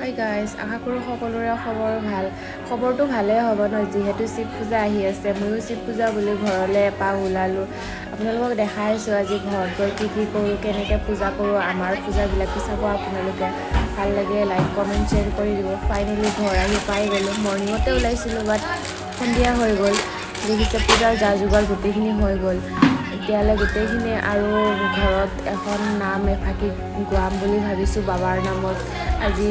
Hi guys, আশা কৰোঁ সকলোৰে খবৰ ভাল। খবৰটো ভালেই হ'ব ন, যিহেতু শিৱ পূজা আহি আছে। ময়ো শিৱ পূজা বুলি ঘৰলৈ এপাক ওলালোঁ। আপোনালোকক দেখাইছোঁ আজি ঘৰত গৈ কি কৰোঁ, কেনেকৈ পূজা কৰোঁ। আমাৰ পূজাবিলাকো চাব আপোনালোকে। ভাল লাগে লাইক কমেণ্ট শ্বেয়াৰ কৰি দিব। ফাইনেলি ঘৰ আহি পাই গ'লোঁ। মৰ্ণিঙতে ওলাইছিলোঁ বাট সন্ধিয়া হৈ গ'ল। দেখিছে পূজাৰ যা যোগাৰ গোটেইখিনি হৈ গ'ল এতিয়ালৈ গোটেইখিনি। আৰু ঘৰত এখন নাম এফাকি গোৱাম বুলি ভাবিছোঁ বাবাৰ নামত। আজি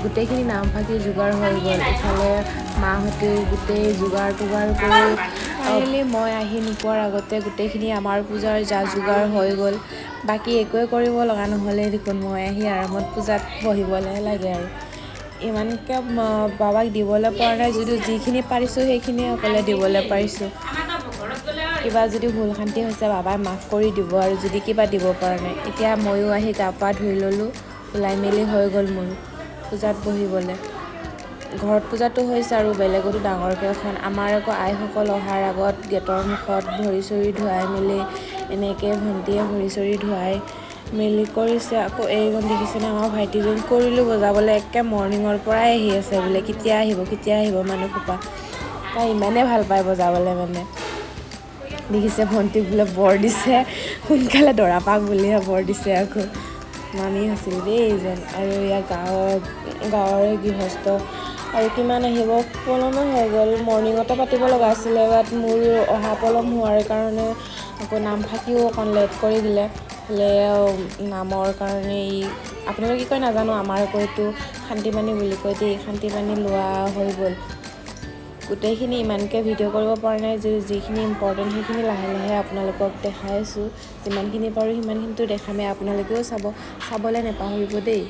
গোটেইখিনি নামফাকে যোগাৰ হৈ গ'ল। ইফালে মাহঁতেও গোটেই যোগাৰ টোগাৰ কৰি ফাইনেলি মই আহি নোপোৱাৰ আগতে গোটেইখিনি আমাৰ পূজাৰ যা যোগাৰ হৈ গ'ল। বাকী একোৱে কৰিব লগা নহ'লে দেখোন মই আহি আৰামত পূজাত বহিবলৈহে লাগে আৰু। ইমানকৈ বাবাক দিবলৈ পৰা নাই, যদিও যিখিনি পাৰিছোঁ সেইখিনি অকলে দিবলৈ পাৰিছোঁ। কিবা যদি ভুল শান্তি হৈছে বাবাই মাফ কৰি দিব, আৰু যদি কিবা দিব পৰা নাই। এতিয়া ময়ো আহি গা পা ধুই ল'লোঁ, ওলাই মেলি হৈ গ'ল মোৰ পূজাত বহিবলৈ। ঘৰত পূজাটো হৈছে আৰু বেলেগতো ডাঙৰকৈ এখন। আমাৰ আকৌ আইসকল অহাৰ আগত গেটৰ মুখত ভৰি চৰি ধুৱাই মেলি এনেকৈ ভণ্টিয়ে ভৰি চৰি ধুৱাই মেলি কৰিছে। আকৌ এইজন দেখিছেনে আমাৰ ভাইটিজন কৰিলো বজাবলৈ একে মৰ্ণিঙৰ পৰাই আহি আছে বোলে, কেতিয়া আহিব মানুহসোপা। তাই ইমানেই ভাল পায় বজাবলৈ মানে। দেখিছে ভণ্টিক বোলে বৰ দিছে, সোনকালে দৰা পাক বুলিহে বৰ দিছে। আকৌ মামী আছিল দেই এইজন। আৰু ইয়াৰ গাঁৱৰে গৃহস্থ আৰু কিমান আহিব, পলমে হৈ গ'ল। মৰ্ণিঙতে পাতিব লগা আছিলে, বাট মোৰ অহা পলম হোৱাৰ কাৰণে আকৌ নামফাকেও অকণ লেট কৰি দিলে। নামৰ কাৰণে আপোনালোকে কি কয় নাজানো, আমাৰ আকৌ এইটো শান্তি পানী বুলি কয় দেই। শান্তি পানী লোৱা হৈ গ'ল গোটেইখিনি। ইমানকৈ ভিডিঅ' কৰিব পৰা নাই, যিখিনি ইম্পৰ্টেণ্ট সেইখিনি লাহে লাহে আপোনালোকক দেখাইছোঁ। যিমানখিনি পাৰোঁ সিমানখিনিতো দেখামেই, আপোনালোকেও চাবলৈ নেপাহৰিব দেই।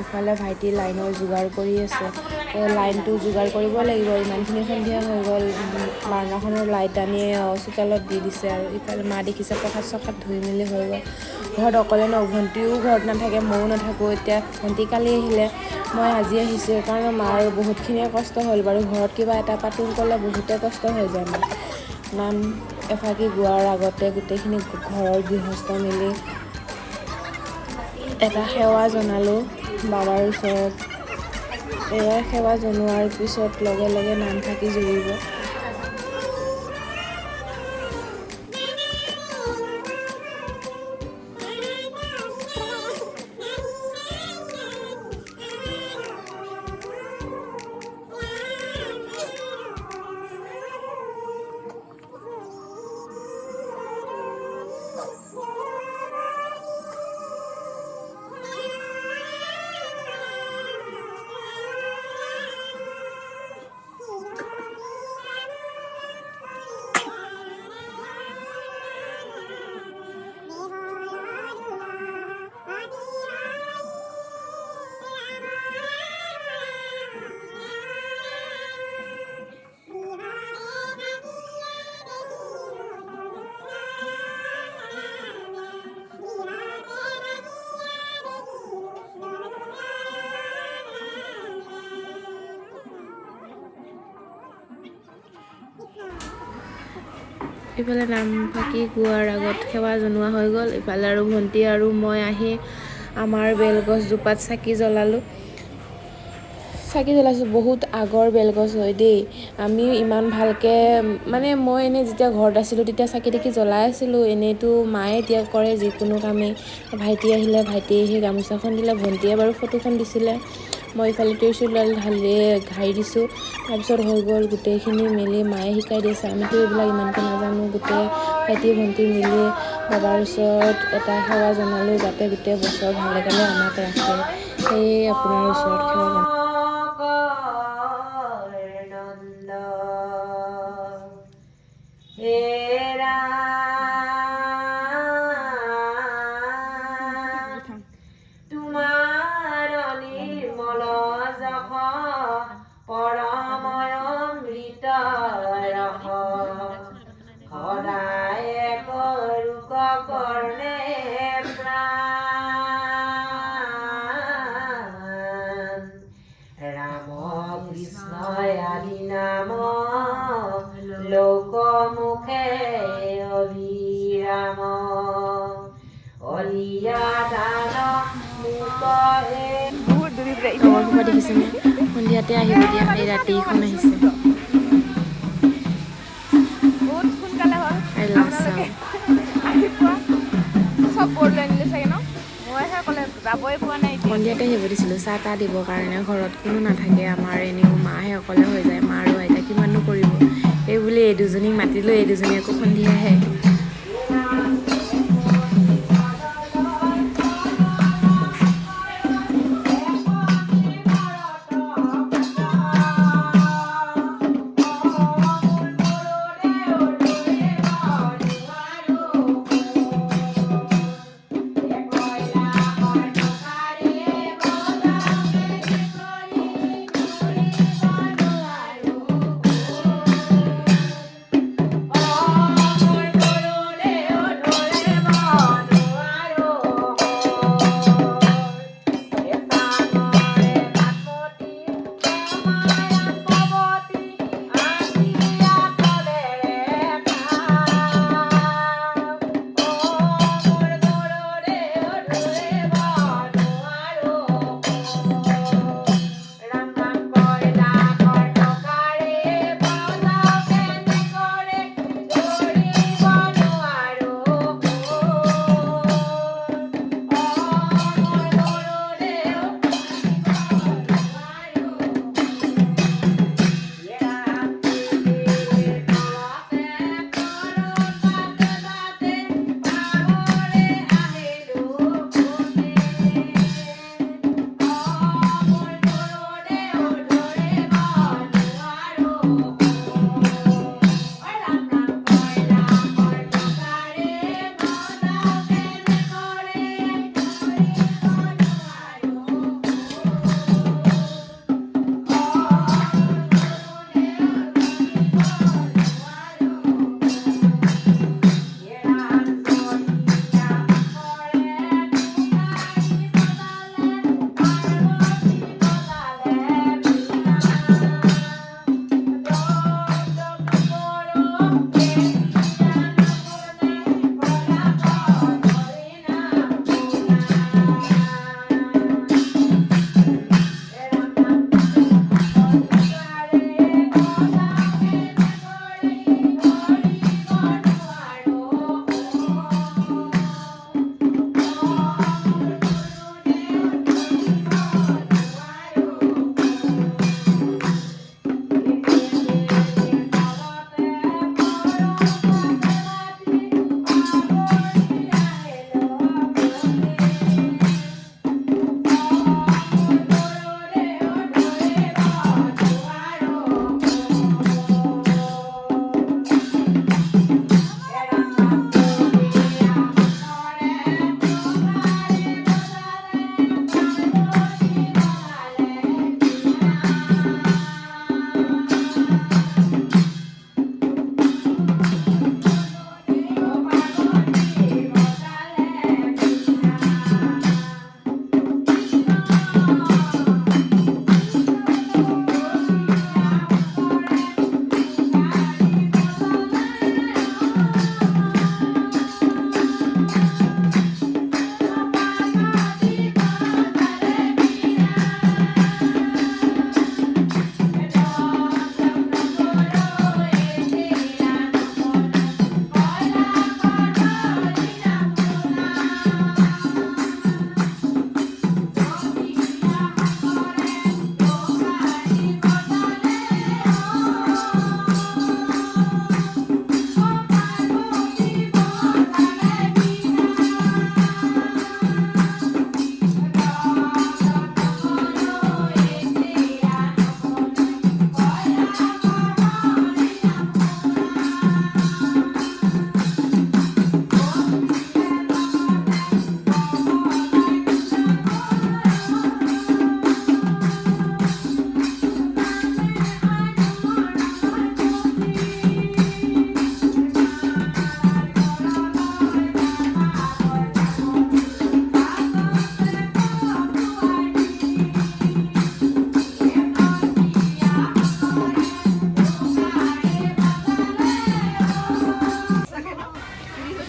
ইফালে ভাইটি লাইনৰ যোগাৰ কৰি আছে। লাইনটো যোগাৰ কৰিব লাগিব, ইমানখিনি সন্ধিয়া হৈ গ'ল। বাৰ্ণাখনৰ লাইট আনি চোতালত দি দিছে। আৰু ইফালে মা দেখিছে প্ৰসাদ চসাদ ধুই মেলি হৈ গ'ল। ঘৰত অকলে ন, ভণ্টিও ঘৰত নাথাকে, ময়ো নাথাকোঁ। এতিয়া ভণ্টি কালি আহিলে, মই আজি আহিছোঁ। সেইকাৰণে মাৰ বহুতখিনিয়ে কষ্ট হ'ল বাৰু। ঘৰত কিবা এটা পাতোঁ ক'লে বহুতে কষ্ট হৈ যায় মোৰ। নাম এফাকি গোৱাৰ আগতে গোটেইখিনি ঘৰৰ গৃহস্থ মিলি এটা সেৱা জনালোঁ বাবাৰ ওচৰত। এয়াই সেৱা জনোৱাৰ পিছত লগে লগে নামফাকে জুৰিব। ইফালে নামফাকে গোৱাৰ আগত সেৱা জনোৱা হৈ গ'ল। ইফালে আৰু ভণ্টি আৰু মই আহি আমাৰ বেলগছজোপাত চাকি জ্বলাইছোঁ। বহুত আগৰ বেলগছ হয় দেই। আমি ইমান ভালকৈ মানে মই এনেই যেতিয়া ঘৰত আছিলোঁ তেতিয়া চাকি তাকি জ্বলাই আছিলোঁ। এনেইতো মায়ে এতিয়া কৰে যিকোনো কামেই। ভাইটি আহিলে, ভাইটিয়ে সেই গামোচাখন দিলে, ভণ্টিয়ে বাৰু ফটোখন দিছিলে। মই ইফালে ত্ৰিশূল ঢালি ঘাৰি দিছোঁ। তাৰপিছত হৈ গ'ল গোটেইখিনি মেলি মায়ে শিকাই দিছে। আমিতো এইবিলাক ইমানকৈ নাজানো। গোটেই ভাইটি ভণ্টি মিলি বাবাৰ ওচৰত এটা সেৱা জনালোঁ, যাতে গোটেই বছৰ ভালে কালে আমাক ৰাখে। সেয়ে আপোনাৰ ওচৰত সেৱা জনালোঁ। লগৰ সোপা দেখিছেনে সন্ধিয়াতে আহিব দিয়া এই ৰাতিখন আহিছে বহুত সোনকালে হ'ল আৰু লাষ্ট চাওঁ আপোনালোকে আহি পোৱা চব বৰ্ড লৈ আনিলে চাগে ন মইহে ক'লে যাবই পোৱা নাই এতিয়ালৈকে সন্ধিয়াতে আহিব দিছিলোঁ চাহ তাহ দিবৰ কাৰণে ঘৰত কোনো নাথাকে আমাৰ এনেও মাহে অকলে হৈ যায় মা আৰু আইতা কিমাননো কৰিব এই বুলি এই দুজনীক মাতিলোঁ এই দুজনী আকৌ সন্ধিয়া আহে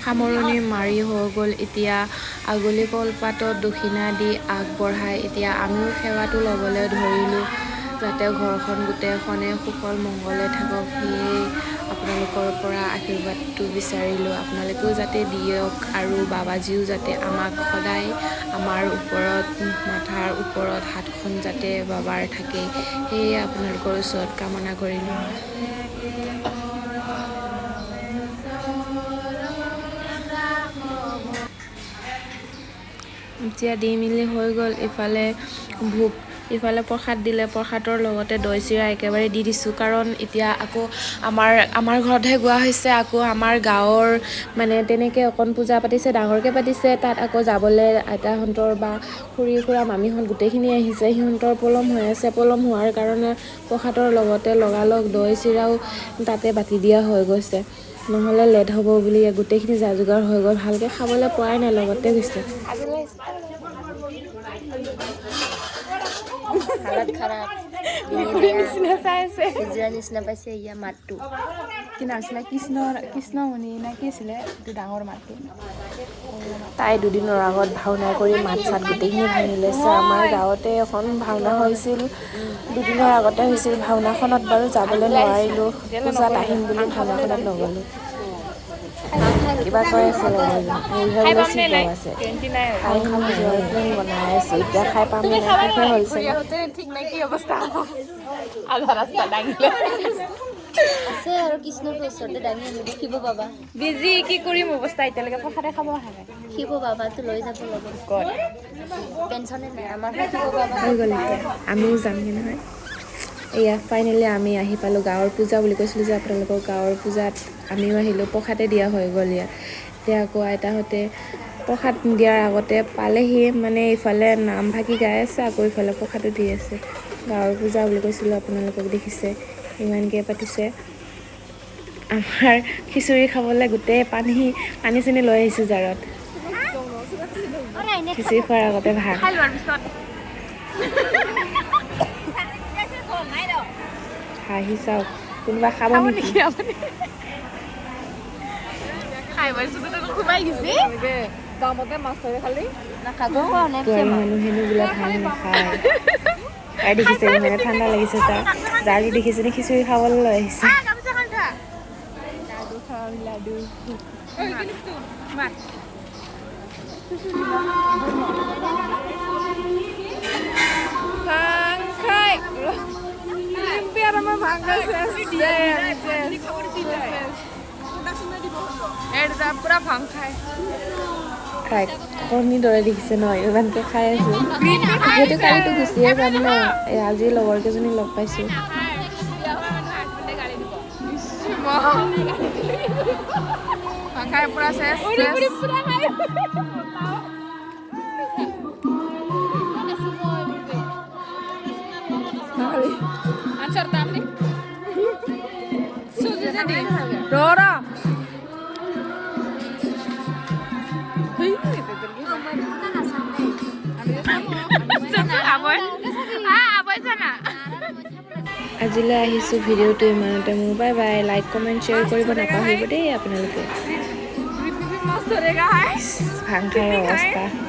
সামৰণি মাৰি হৈ গ'ল এতিয়া আগলি কলপাতত দক্ষিণা দি আগবঢ়াই এতিয়া আমিও সেৱাটো ল'বলৈ ধৰিলোঁ যাতে ঘৰখন গোটেইখনে সুফল মংগলে থাকক সেয়ে আপোনালোকৰ পৰা আশীৰ্বাদটো বিচাৰিলোঁ আপোনালোকেও যাতে দিয়ক আৰু বাবাজীও যাতে আমাক সদায় আমাৰ ওপৰত মাথাৰ ওপৰত হাতখন যাতে বাবাৰ থাকে সেয়ে আপোনালোকৰ ওচৰত কামনা কৰিলোঁ এতিয়া দি মেলি হৈ গ'ল ইফালে ভোগ ইফালে প্ৰসাদ দিলে প্ৰসাদৰ লগতে দৈ চিৰা একেবাৰে দি দিছোঁ কাৰণ এতিয়া আকৌ আমাৰ ঘৰতহে গোৱা হৈছে আকৌ আমাৰ গাঁৱৰ মানে তেনেকৈ অকণ পূজা পাতিছে ডাঙৰকৈ পাতিছে তাত আকৌ যাবলৈ আইতাহঁতৰ বা খুৰী খুৰা মামীহঁত গোটেইখিনি আহিছে সিহঁতৰ পলম হৈ আছে পলম হোৱাৰ কাৰণে প্ৰসাদৰ লগতে লগালগ দৈ চিৰাও তাতে বাতি দিয়া হৈ গৈছে নহ'লে লেট হ'ব বুলি গোটেইখিনি যা যোগাৰ হৈ গ'ল ভালকৈ খাবলৈ পোৱাই নাই লগতে গৈছে হালত খাৰাপ নিচিনা চাই আছে সিজোৱা নিচিনা পাইছে ইয়া মাতটো কি নাম আছিলে কৃষ্ণমণি নে কি আছিলে এইটো ডাঙৰ মাতটো তাই দুদিনৰ আগত ভাওনা কৰি মাত চাত গোটেইখিনি ভাঙি লৈছে আমাৰ গাঁৱতে এখন ভাওনা হৈছিল দুদিনৰ আগতে হৈছিল ভাওনাখনত বাৰু যাবলৈ নোৱাৰিলোঁ পূজাত আহিম বুলি ভাওনাখনত নগ'লোঁ কিবা কৈ আছে খাই পাম নে চিপ নাই আছে গেৰেণ্টি নাই খাই খাম যোৱাৰ প্লেন বনাই আছে এতিয়া খাই পাম নে নাই শেষে হৈছে ঠিক নাই কি অৱস্থা আধা ৰাস্তা দাঙিলে আছে আৰু কৃষ্ণটো ওচৰতে দাঙি আনি দেখিব পাবা বিজি কি কৰিম অৱস্থা এতিয়ালৈকে প্ৰসাদে খাব অহা নাই দেখিব পাবাতো লৈ যাব লগত টেনশ্যনে নাই আমাৰ দেখিব পাবা হৈ গ'ল এতিয়া আমিও যামগৈ নহয় এয়া ফাইনেলি আমি আহি পালোঁ গাঁৱৰ পূজা বুলি কৈছিলোঁ যে আপোনালোকৰ গাঁৱৰ পূজাত আমিও আহিলোঁ প্ৰসাদে দিয়া হৈ গ'ল ইয়াত এতিয়া আকৌ আইতাহঁতে প্ৰসাদ দিয়াৰ আগতে পালেহি মানে ইফালে নাম ভাগি গাই আছে আকৌ ইফালে প্ৰসাদো দি আছে গাঁৱৰ পূজা বুলি কৈছিলোঁ আপোনালোকক দেখিছে ইমানকৈ পাতিছে আমাৰ খিচিৰি খাবলৈ গোটেই পানী চানী লৈ আহিছোঁ জাৰত খিচিৰি খোৱাৰ আগতে ভাত খাই লোৱাৰ পিছত হাঁহি চাওক কোনোবা খাব নেকি খাই পাইছোঁ তো সোমাই গৈছে দামতে মাছ ধৰে খালি নাখাব বোৱাৰী মানুহেনো বোলে ভাত নাখায় তাই দেখিছে ইমানে ঠাণ্ডা লাগিছে তাৰ জাৰি দেখিছে নে খিচিৰি খাবলৈ লৈ আহিছে লাডু ভাং খাই লিম্পিয়াৰ আমাৰ ভাং খাইছে পুৰা ভাং খাই খাই কণীৰ দৰে দেখিছে ন ইমানকৈ খাই আছোঁ যিহেতু কালিতো গুচিয়ে যাম ন আজি লগৰকেইজনী লগ পাইছোঁ ভাং খাই পুৰা চেচ আনসাৰ দাম নি সুজি দে ৰোৰা আজিলৈ আহিছোঁ ভিডিঅ'টো ইমানতে মোৰ bye bye like comment share কৰিব নাপাহৰিব দেই আপোনালোকে ভাং খাই অৱস্থা